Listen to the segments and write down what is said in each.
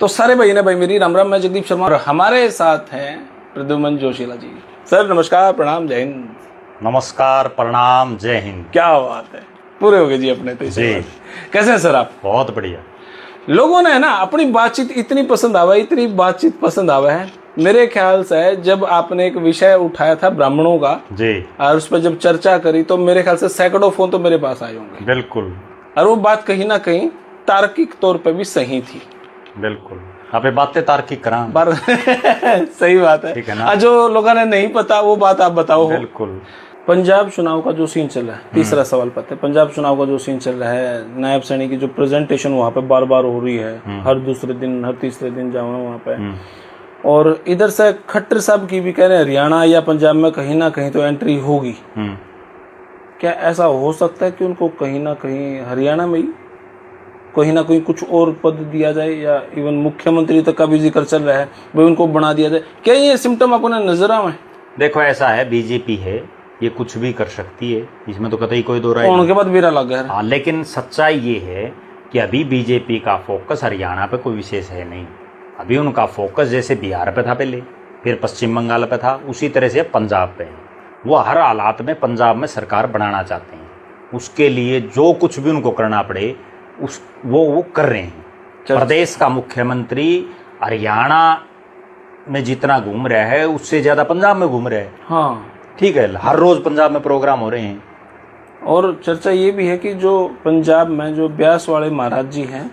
तो सारे भाई ने भाई मेरी राम राम, मैं जगदीप शर्मा और हमारे साथ हैं प्रद्युमन जोशीला जी। सर नमस्कार, प्रणाम, जय हिंद। नमस्कार, प्रणाम, जय हिंद। क्या बात है, पूरे हो गए जी अपने तो जी। कैसे हैं सर आप? बहुत बढ़िया। लोगों ने ना अपनी बातचीत इतनी पसंद आवा, इतनी बातचीत पसंद आवा है। मेरे ख्याल से जब आपने एक विषय उठाया था ब्राह्मणों का जी, और उस पर जब चर्चा करी तो मेरे ख्याल से सैकड़ों फोन तो मेरे पास आए होंगे। बिल्कुल और वो बात कहीं ना कहीं तार्किक तौर पे भी सही थी। बिल्कुल, आप ये बातें तार्किक करा बार सही बात है, ठीक है ना? जो लोगों ने नहीं पता वो बात आप बताओ। बिल्कुल। पंजाब चुनाव का जो सीन चल रहा है, तीसरा सवाल पता है, पंजाब चुनाव का जो सीन चल रहा है, नायब सैनी की जो प्रेजेंटेशन वहाँ पे बार बार हो रही है, हर दूसरे दिन हर तीसरे दिन जाओ वहाँ पे। और इधर से खट्टर साहब की भी कह रहे हैं हरियाणा या पंजाब में कहीं ना कहीं तो एंट्री होगी। क्या ऐसा हो सकता है कि उनको कहीं ना कहीं हरियाणा में ही कहीं ना कहीं कुछ और पद दिया जाए, या इवन मुख्यमंत्री तक का भी जिक्र चल रहा है, भाई उनको बना दिया जाए? क्या ये सिम्टम आपको नजर आवे? देखो, ऐसा है, बीजेपी है, ये कुछ भी कर सकती है, इसमें तो कतई कोई दो राय नहीं। उनके बाद मेरा लग गया। हाँ, लेकिन सच्चाई ये है कि अभी बीजेपी का फोकस हरियाणा पे कोई विशेष है नहीं। अभी उनका फोकस जैसे बिहार पे था पहले, फिर पश्चिम बंगाल पे था, उसी तरह से पंजाब पे है। वो हर हालात में पंजाब में सरकार बनाना चाहते हैं। उसके लिए जो कुछ भी उनको करना पड़े वो कर रहे हैं। प्रदेश का मुख्यमंत्री हरियाणा में जितना घूम रहा है उससे ज्यादा पंजाब में घूम रहा है। हाँ ठीक है, हर रोज पंजाब में प्रोग्राम हो रहे हैं। और चर्चा ये भी है कि जो पंजाब में जो ब्यास वाले महाराज जी हैं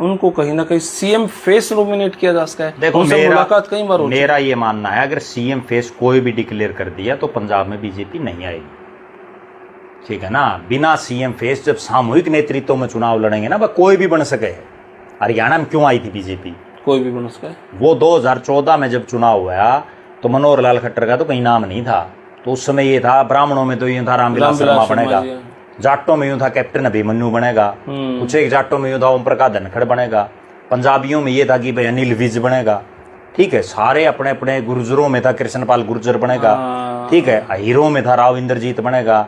उनको कहीं ना कहीं सीएम फेस नॉमिनेट किया जा सकता है। देखो, मुलाकात कई बार हो चुकी है। मेरा ये मानना है, अगर सीएम फेस कोई भी डिक्लेयर कर दिया तो पंजाब में बीजेपी नहीं आएगी। ठीक है ना? बिना सीएम फेस जब सामूहिक नेतृत्व में चुनाव लड़ेंगे ना, वह कोई भी बन सके। हरियाणा में क्यों आई थी बीजेपी? कोई भी बन सके। वो 2014 में जब चुनाव हुआ तो मनोहर लाल खट्टर का तो कहीं नाम नहीं था। तो उस समय ये था, ब्राह्मणों में तो ये था रामविलास शर्मा बनेगा, जाटों में यूं था कैप्टन अभिमन्यु बनेगा, कुछ एक जाटों में यूं था ओम प्रकाश धनखड़ बनेगा, पंजाबियों में ये था कि भाई अनिल विज बनेगा। ठीक है, सारे अपने अपने, गुर्जरों में था कृष्णपाल गुर्जर बनेगा। ठीक है, अहीरों में था राव इंद्रजीत बनेगा,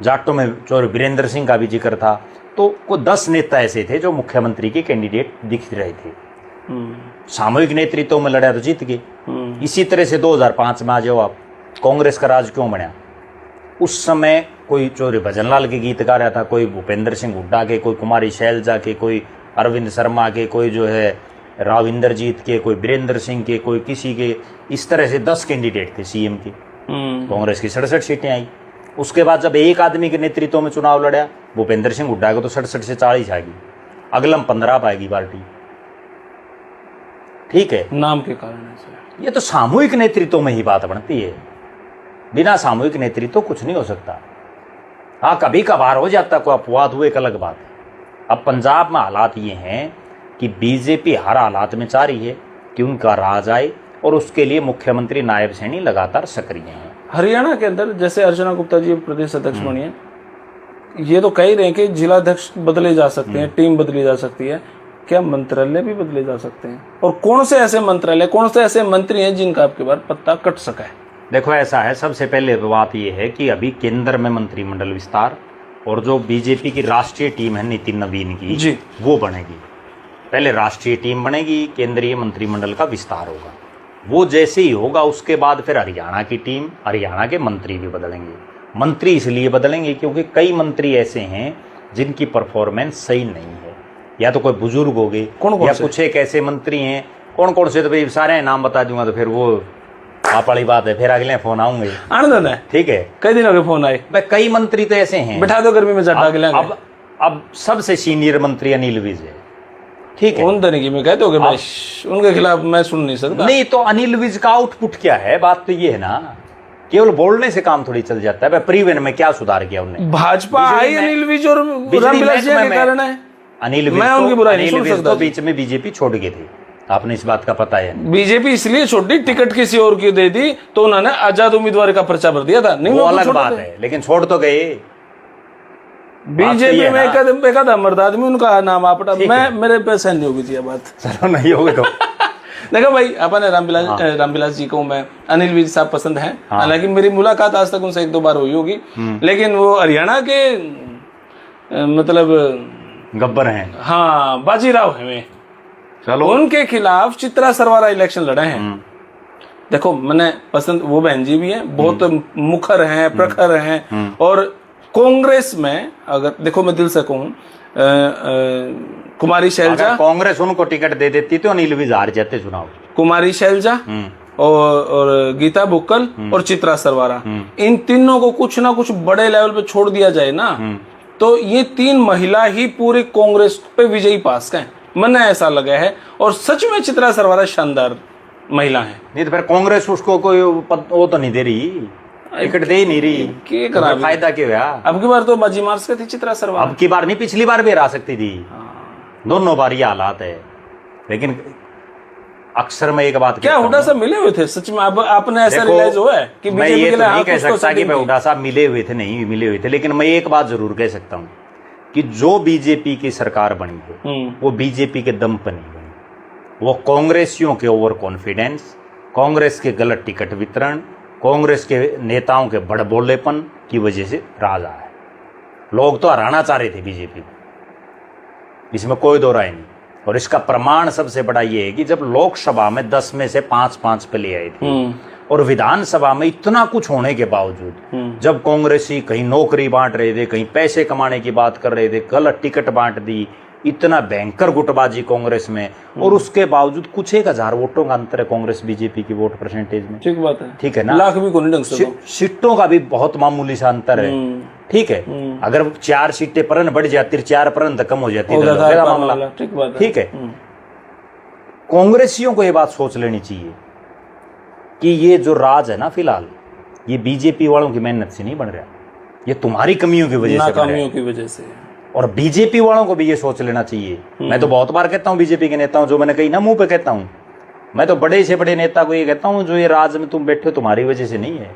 जाटों में चौर वीरेंद्र सिंह का भी जिक्र था। तो कोई 10 नेता ऐसे थे जो मुख्यमंत्री के कैंडिडेट दिख रहे थे। सामूहिक नेतृत्व में लड़ा तो जीत गए। इसी तरह से 2005 में आ जाओ आप, कांग्रेस का राज क्यों बना? उस समय कोई चौधरी भजनलाल के गीत गा रहा था, कोई भूपेंद्र सिंह हुड्डा के, कोई कुमारी शैलजा के, कोई अरविंद शर्मा के, कोई जो है राव इंद्रजीत के, कोई वीरेंद्र सिंह के, कोई किसी के। इस तरह से 10 कैंडिडेट थे सीएम के। कांग्रेस की 67 सीटें आई। उसके बाद जब एक आदमी के नेतृत्व में चुनाव लड़ा, भूपेंद्र सिंह हुड्डा को तो 67 से 40 आएगी, अगलम 15 पाएगी पार्टी। ठीक है, नाम के कारण। ये तो सामूहिक नेतृत्व में ही बात बनती है। बिना सामूहिक नेतृत्व कुछ नहीं हो सकता। हाँ, कभी कभार हो जाता, कोई अपवाद हुए, एक अलग बात है। अब पंजाब में हालात ये हैं कि बीजेपी हर हालात में चाह रही है कि उनका राज आए, और उसके लिए मुख्यमंत्री नायब सैनी लगातार सक्रिय हैं। हरियाणा के अंदर जैसे अर्चना गुप्ता जी प्रदेश अध्यक्ष बनी है, ये तो कह रहे हैं कि जिलाध्यक्ष बदले जा सकते हैं, टीम बदली जा सकती है। क्या मंत्रालय भी बदले जा सकते हैं? और कौन से ऐसे मंत्रालय, कौन से ऐसे मंत्री हैं जिनका आपके बार पत्ता कट सका है? देखो, ऐसा है, सबसे पहले बात यह है कि अभी केंद्र में मंत्रिमंडल विस्तार, और जो बीजेपी की राष्ट्रीय टीम है नितिन नवीन की जी, वो बनेगी। पहले राष्ट्रीय टीम बनेगी, केंद्रीय मंत्रिमंडल का विस्तार होगा। वो जैसे ही होगा उसके बाद फिर हरियाणा की टीम, हरियाणा के मंत्री भी बदलेंगे। मंत्री इसलिए बदलेंगे क्योंकि कई मंत्री ऐसे हैं जिनकी परफॉर्मेंस सही नहीं है, या तो कोई बुजुर्ग हो गए, या कुछ एक ऐसे मंत्री हैं। कौन कौन से? तो भाई सारे नाम बता दूंगा तो फिर वो आप वाली बात है, फिर अगले फोन आऊंगे। आनंद है, ठीक है, कई दिन हो गए फोन आए। भाई कई मंत्री तो ऐसे हैं, बिठा दो गर्मी में चटा के लेंगे। अब सबसे सीनियर मंत्री अनिल विज है। ठीक है, उन तरीके में कहते हो कि उनके खिलाफ मैं सुन नहीं सकता। नहीं तो अनिल विज का आउटपुट क्या है? बात तो ये है ना, केवल बोलने से काम थोड़ी चल जाता है। परिवहन में क्या सुधार किया उन्होंने? भाजपा आई अनिल विज और रामविलास जी के कारण है। अनिल विज तो बीच में बीजेपी छोड़ गए थे, आपने इस बात का पता है? बीजेपी इसलिए छोड़ी, टिकट किसी और की दे दी तो उन्होंने आजाद उम्मीदवार का पर्चा भर दिया था। नहीं, वो अलग बात है, लेकिन छोड़ तो गए। बीजेपी में एक आधा मर्द आदमी उनका नाम आपटा, मैं मेरे पे सहन नहीं होगी ये बात। चलो, नहीं होगी तो देखो भाई, अपन रामविलास जी को मैं अनिल विज साहब पसंद है। हालांकि मेरी मुलाकात आज तक उनसे 1-2 बार हुई होगी, लेकिन वो हरियाणा के मतलब गब्बर हैं। हाँ, बाजीराव हैं। चलो उनके खिलाफ चित्रा सरवारा इलेक्शन लड़े हैं। देखो मैंने पसंद, वो बहन जी भी हैं, बहुत मुखर हैं, प्रखर हैं। और कांग्रेस में अगर देखो मैं दिल से कहूँ, कुमारी शैलजा, कांग्रेस उनको टिकट दे देती तो अनिल विज हार जाते चुनाव। कुमारी शैलजा और गीता बुक्कल और चित्रा सरवारा, इन तीनों को कुछ ना कुछ बड़े लेवल पे छोड़ दिया जाए ना, तो ये 3 महिला ही पूरी कांग्रेस पे विजयी पास हैं, मन ऐसा लगा है। और सच में चित्रा सरवारा शानदार महिला है। नहीं तो फिर कांग्रेस उसको कोई वो तो नहीं दे रही, टिकट दे ही नहीं रही, तो फायदा क्यों है? अब की बार तो बाजी मार सकती थी चित्रा सरवारा, अब की बार नहीं, पिछली बार भी हरा सकती थी। दोनों बार ये हालात है। लेकिन अक्सर मैं एक बात क्या हुड्डा साहब मिले हुए थे सच में? आपने ऐसा रियलाइज हुआ है कि मैं ये तो नहीं कह सकता कि हुड्डा साहब मिले हुए थे, नहीं मिले हुए थे, लेकिन मैं एक बात जरूर कह सकता हूँ कि जो बीजेपी की सरकार बनी है वो बीजेपी के दम पर नहीं बनी, वो कांग्रेसियों के ओवर कॉन्फिडेंस, कांग्रेस के गलत टिकट वितरण, कांग्रेस के नेताओं के बड़बोलेपन की वजह से राज आया है। लोग तो हराना चाह रहे थे बीजेपी को, इसमें कोई दो राय नहीं। और इसका प्रमाण सबसे बड़ा ये है कि जब लोकसभा में 10 में से 5 पे ले आए थे और विधानसभा में इतना कुछ होने के बावजूद जब कांग्रेसी कहीं नौकरी बांट रहे थे, कहीं पैसे कमाने की बात कर रहे थे, गलत टिकट बांट दी, इतना भयंकर गुटबाजी कांग्रेस में, और उसके बावजूद कुछ 1000 वोटों का अंतर है कांग्रेस बीजेपी की वोट परसेंटेज में। ठीक बात है, ठीक है ना, लाख भी कोई ढंग से सीटों का भी बहुत मामूली सा अंतर है। ठीक है, अगर 4 सीटें परन बढ़ जाती, 4 परन तक कम हो जाती है मामला। ठीक है, कांग्रेसियों को ये बात सोच लेनी चाहिए कि ये जो राज है ना फिलहाल, ये बीजेपी वालों की मेहनत से नहीं बन रहा, ये तुम्हारी कमियों की वजह से, नाकामियों की वजह से। और बीजेपी वालों को भी ये सोच लेना चाहिए। मैं तो बहुत बार कहता हूँ बीजेपी के नेताओं, जो मैंने कही ना मुंह पे कहता हूँ, मैं तो बड़े से बड़े नेता को ये कहता हूँ, जो ये राज में तुम बैठे हो तुम्हारी वजह से नहीं है,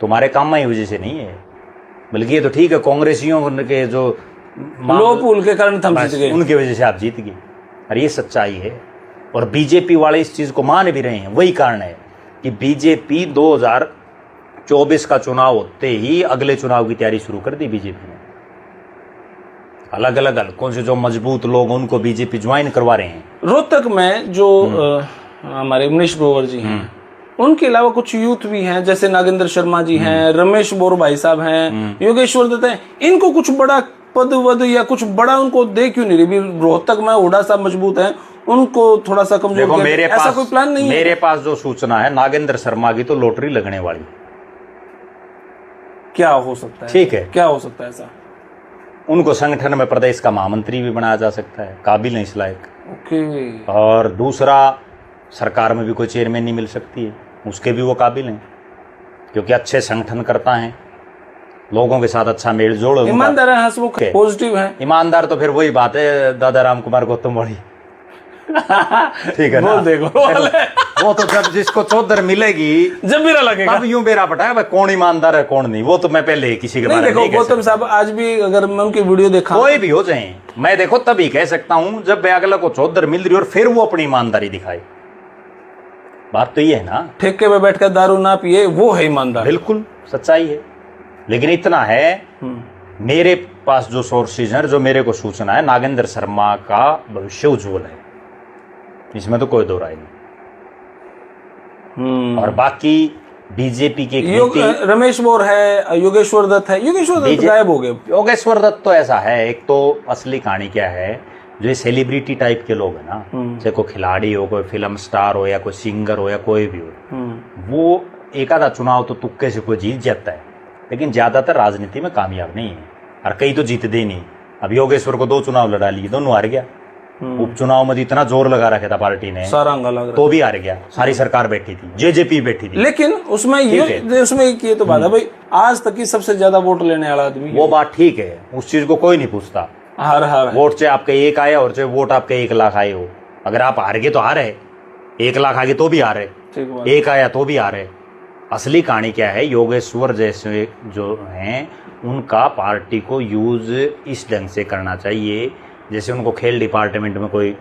तुम्हारे काम की वजह से नहीं है, बल्कि ये तो ठीक है कांग्रेसियों के जो लो पुल के कारण हम जीत गए, उनकी वजह से आप जीत गए। और ये सच्चाई है, और बीजेपी वाले इस चीज को मान भी रहे हैं। वही कारण है कि बीजेपी 2024 का चुनाव होते ही अगले चुनाव की तैयारी शुरू कर दी बीजेपी ने। अलग अलग हल्कों से जो मजबूत लोग उनको बीजेपी ज्वाइन करवा रहे हैं। रोहतक में जो हमारे मनीष ग्रोवर जी हैं, उनके अलावा कुछ यूथ भी हैं, जैसे नागेंद्र शर्मा जी हैं, रमेश बोर भाई साहब हैं, योगेश्वर दत्त हैं, इनको कुछ बड़ा पद वद या कुछ बड़ा उनको दे क्यों नहीं रही? रोहतक में हुड्डा साहब मजबूत हैं, उनको थोड़ा सा कमजोर देखो, मेरे ऐसा पास कोई प्लान नहीं है। मेरे पास जो सूचना है, नागेंद्र शर्मा की तो लॉटरी लगने वाली। क्या हो सकता है? ठीक है, क्या हो सकता है ऐसा? उनको संगठन में प्रदेश का महामंत्री भी बनाया जा सकता है, काबिल है इस लायक। ओके। और दूसरा, सरकार में भी कोई चेयरमैन नहीं मिल सकती है, उसके भी वो काबिल हैं, क्योंकि अच्छे संगठन करता है, लोगों के साथ अच्छा मेल जोड़, ईमानदार है, हंसमुख है, पॉजिटिव है। ईमानदार तो फिर वही बात है दादा राम कुमार गौतम वाली। ठीक है ना, देखो वो तो जब जिसको चौधर मिलेगी जब मेरा लगेगा तब यूं बेरा पटाया भाई कौन ईमानदार है कौन नहीं। वो तो मैं पहले किसी के बारे में देखो, गौतम साहब आज भी अगर मैं उनकी वीडियो देखा, कोई भी हो जाए, मैं देखो तभी कह सकता हूं जब अगला को चौधर मिल रही और फिर वो अपनी ईमानदारी दिखाए। बात तो ये है ना, ठेके पे बैठकर दारू ना पिए, वो है ईमानदार। बिल्कुल सच्चाई है। लेकिन इतना है, मेरे पास जो सोर्सेज हैं, जो मेरे को सूचना है, नागेंद्र शर्मा का भविष्य उज्जवल है, इसमें तो कोई दो राय नहीं। और बाकी बीजेपी के रमेश बोर है, योगेश्वर दत्त है, योगेश्वर दत्त गायब हो गए। योगेश्वर दत्त तो ऐसा है, एक तो असली कहानी क्या है, जो ये सेलिब्रिटी टाइप के लोग हैं ना, चाहे कोई खिलाड़ी हो, कोई फिल्म स्टार हो, या कोई सिंगर हो, या कोई भी हो, वो एक आधा चुनाव तो तुक्के से कोई जीत जाता है, लेकिन ज्यादातर राजनीति में कामयाब नहीं है, और कई तो जीतते नहीं। अब योगेश्वर को 2 चुनाव लड़ा लिए, दोनों हार गया। उपचुनाव में इतना जोर लगा रखा था पार्टी ने, सारा अंगा लग रहा, तो भी हार गया। सारी सरकार बैठी थी, जेजेपी बैठी थी। लेकिन उसमें ये तो बात है भाई, आज तक की सबसे ज्यादा वोट लेने वाला आदमी, वो बात ठीक है, उस चीज को कोई नहीं पूछता। हार वोट चाहे आपके 1 आया और चाहे वोट आपके 1 लाख आए हो, अगर आप हार गए तो हार है, 1 लाख आ गए तो भी हार है, 1 आया तो भी हार है। असली कहानी क्या है, योगेश्वर जैसे जो हैं उनका पार्टी को यूज इस ढंग से करना चाहिए, जैसे उनको खेल डिपार्टमेंट में कोई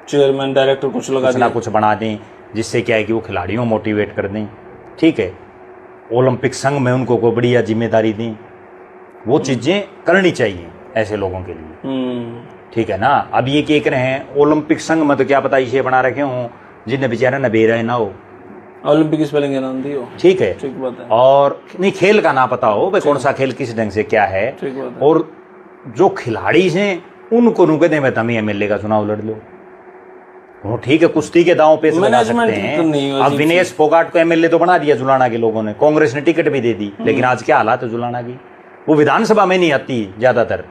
चेयरमैन डायरेक्टर कुछ कुछ बना दें, जिससे क्या है कि वो खिलाड़ियों मोटिवेट कर दें। ठीक है, ओलंपिक संघ में उनको कोई बढ़िया जिम्मेदारी दें, वो चीज़ें करनी चाहिए ऐसे लोगों के लिए। ठीक है ना। अब ये क्या रहे हैं ओलंपिक संघ में, तो क्या पता इसे बना रखे हूँ जिन्हें बेचारा न बेरा ना हो, ओलंपिक स्पेलिंग के नाम दी हो, ठीक है, ठीक बात है। और नहीं खेल का ना पता हो भाई कौन सा खेल किस ढंग से क्या है, ठीक बात है। और जो खिलाड़ी हैं उनको रुके दे मैं तम एमएलए का चुनाव लड़ लो। वो ठीक है कुश्ती के दांव पे लगा सकते हैं। अब विनेश फोगाट को एमएलए तो बना दिया जुलाना के लोगों ने, कांग्रेस ने टिकट भी दे दी, लेकिन आज क्या हालात है जुलाना की, वो विधानसभा में नहीं आती, ज्यादातर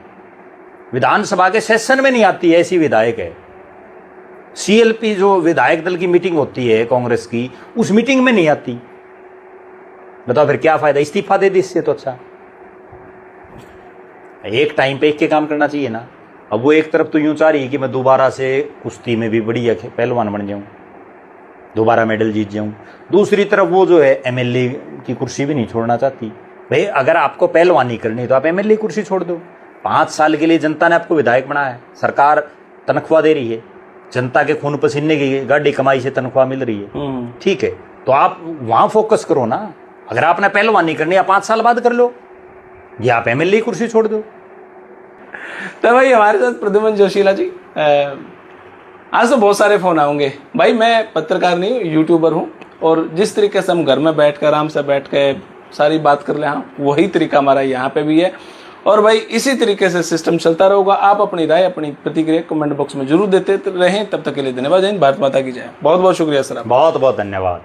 विधानसभा के सेशन में नहीं आती, ऐसी विधायक है। सीएलपी जो विधायक दल की मीटिंग होती है कांग्रेस की, उस मीटिंग में नहीं आती। बताओ फिर क्या फायदा, इस्तीफा दे दी इससे तो अच्छा। एक टाइम पे एक के काम करना चाहिए ना। अब वो एक तरफ तो यूं चाह रही है कि मैं दोबारा से कुश्ती में भी बढ़िया पहलवान बन जाऊं, दोबारा मेडल जीत जाऊं। दूसरी तरफ वो जो है एमएलए की कुर्सी भी नहीं छोड़ना चाहती। भाई अगर आपको पहलवानी करनी तो आप एमएलए कुर्सी छोड़ दो। 5 साल के लिए जनता ने आपको विधायक बनाया है, सरकार तनख्वाह दे रही है, जनता के खून पसीने की गाड़ी कमाई से तनख्वाह मिल रही है, ठीक है, तो आप वहां फोकस करो ना। अगर आपने पहलवानी करनी है 5 साल बाद कर लो, या आप एमएलए कुर्सी छोड़ दो। तो भाई हमारे साथ प्रद्युमन जोशीला जी, आज तो बहुत सारे फोन आएंगे भाई। मैं पत्रकार नहीं हूँ, यूट्यूबर हूँ, और जिस तरीके से हम घर में बैठ कर आराम से बैठ के सारी बात कर ले, हाँ वही तरीका हमारा यहाँ पे भी है। और भाई इसी तरीके से सिस्टम चलता रहेगा। आप अपनी राय अपनी प्रतिक्रिया कमेंट बॉक्स में जरूर देते रहें। तब तक के लिए धन्यवाद। जय हिंद, भारत माता की जय। बहुत बहुत शुक्रिया सर, बहुत बहुत धन्यवाद।